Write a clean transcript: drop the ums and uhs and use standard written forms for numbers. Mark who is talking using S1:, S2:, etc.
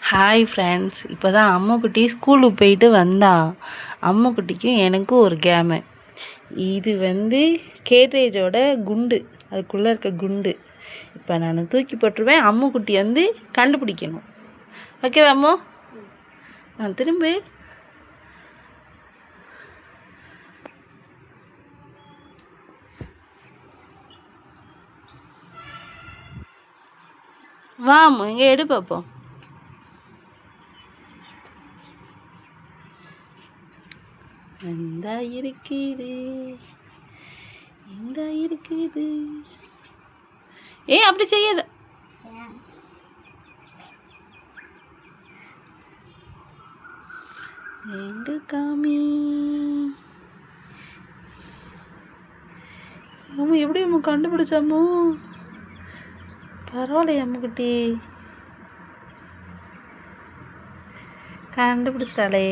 S1: Hi friends, இப்போ தான் அம்முக்குட்டி ஸ்கூலுக்கு போயிட்டு வந்தான். அம்முக்குட்டிக்கும் எனக்கும் ஒரு கேமு. இது கேட்ரேஜோட குண்டு, அதுக்குள்ளே இருக்க குண்டு. இப்போ நான் தூக்கி போட்டுருவேன். அம்முக்குட்டி கண்டுபிடிக்கணும். ஓகேவா அம்மு? திரும்பு. வா அம்மு, இங்கே எடு பார்ப்போம். இந்த இருக்குது, இந்த இருக்குது. அப்படி செய்யாத. எங்க காமி அம்மா, எப்படி அம்மா கண்டுபிடிச்சாமோ? பரவாயில்லையே அம்முக்குட்டி, கண்டுபிடிச்சிட்டாளே.